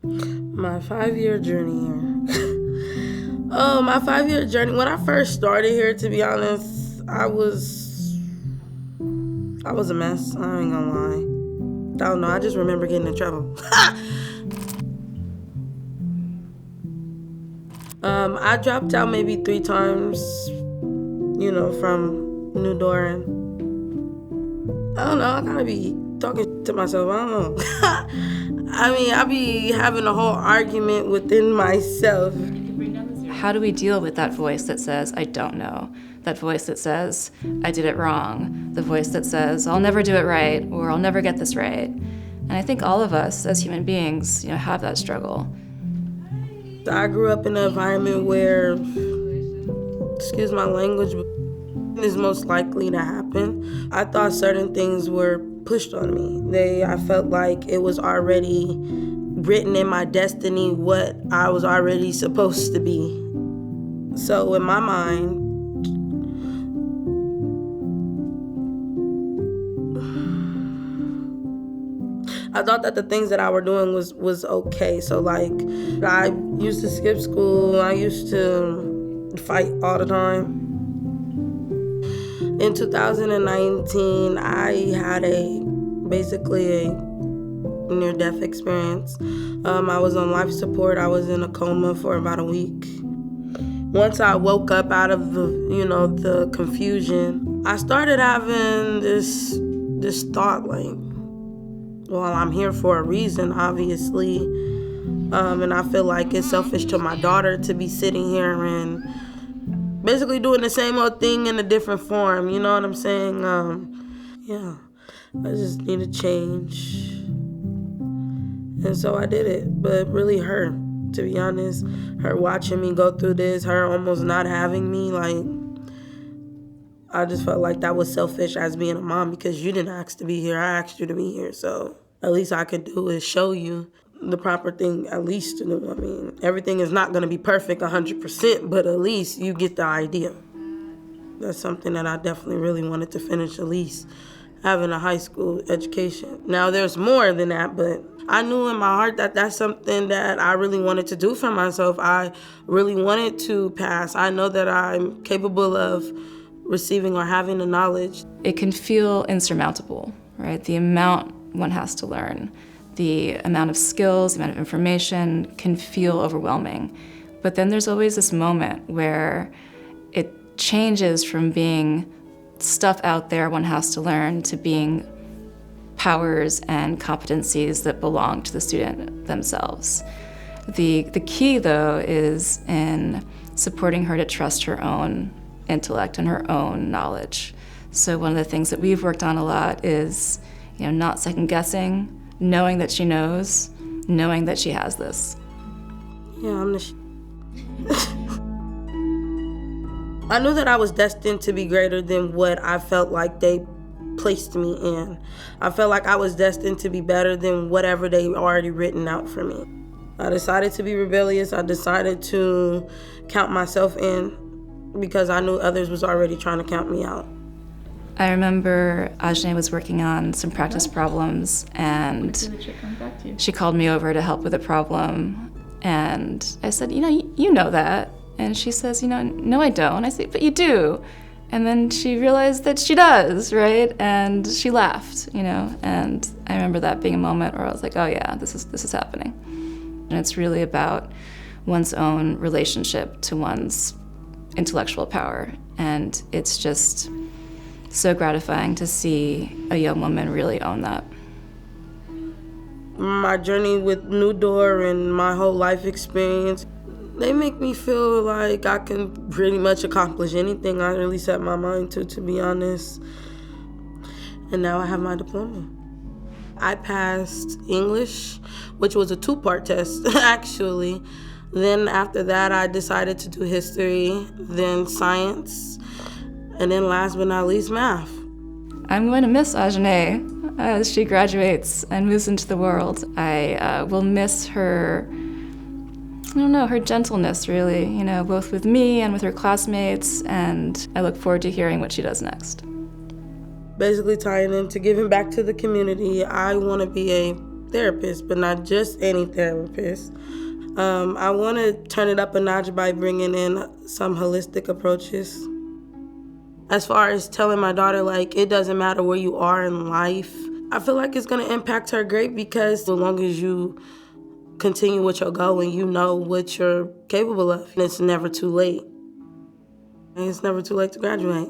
My 5-year journey here. Oh, my 5-year journey. When I first started here, to be honest, I was a mess. I ain't gonna lie. I don't know. I just remember getting in trouble. I dropped out maybe 3 times, from New Door, and I don't know. I gotta be talking to myself. I don't know. I mean, I be having a whole argument within myself. How do we deal with that voice that says, I don't know? That voice that says, I did it wrong? The voice that says, I'll never do it right, or I'll never get this right? And I think all of us as human beings, have that struggle. I grew up in an environment where, excuse my language, is most likely to happen. I thought certain things were pushed on me. I felt like it was already written in my destiny what I was already supposed to be. So in my mind, I thought that the things that I were doing was okay. So like, I used to skip school. I used to fight all the time. In 2019, I had basically a near-death experience. I was on life support. I was in a coma for about a week. Once I woke up out of the confusion, I started having this thought like, well, I'm here for a reason, obviously. And I feel like it's selfish to my daughter to be sitting here and basically doing the same old thing in a different form. You know what I'm saying? Yeah, I just need a change. And so I did it. But really her, to be honest, her watching me go through this, her almost not having me, like, I just felt like that was selfish as being a mom because you didn't ask to be here. I asked you to be here. So at least I could do is show you the proper thing at least to do. I mean, everything is not going to be perfect 100%, but at least you get the idea. That's something that I definitely really wanted to finish, at least having a high school education. Now, there's more than that, but I knew in my heart that that's something that I really wanted to do for myself. I really wanted to pass. I know that I'm capable of receiving or having the knowledge. It can feel insurmountable, right? The amount one has to learn, the amount of skills, the amount of information can feel overwhelming. But then there's always this moment where it changes from being stuff out there one has to learn to being powers and competencies that belong to the student themselves. The key, though, is in supporting her to trust her own intellect and her own knowledge. So one of the things that we've worked on a lot is, not second guessing, knowing that she knows, knowing that she has this. Yeah, I knew that I was destined to be greater than what I felt like they placed me in. I felt like I was destined to be better than whatever they already written out for me. I decided to be rebellious. I decided to count myself in because I knew others was already trying to count me out. I remember Auzhanee was working on some practice problems, and she called me over to help with a problem. And I said, you know that. And she says, no, I don't. I said, but you do. And then she realized that she does, right? And she laughed, And I remember that being a moment where I was like, oh yeah, this is happening. And it's really about one's own relationship to one's intellectual power. And it's just so gratifying to see a young woman really own that. My journey with New Door and my whole life experience, they make me feel like I can pretty much accomplish anything I really set my mind to be honest. And now I have my diploma. I passed English, which was a 2-part test, actually. Then after that, I decided to do history, then science, and then last but not least, math. I'm going to miss Auzhanee as she graduates and moves into the world. I will miss her, her gentleness, really, both with me and with her classmates, and I look forward to hearing what she does next. Basically tying into giving back to the community, I want to be a therapist, but not just any therapist. I want to turn it up a notch by bringing in some holistic approaches. As far as telling my daughter, like, it doesn't matter where you are in life, I feel like it's going to impact her great, because as long as you continue with your goal and you know what you're capable of, it's never too late. And it's never too late to graduate.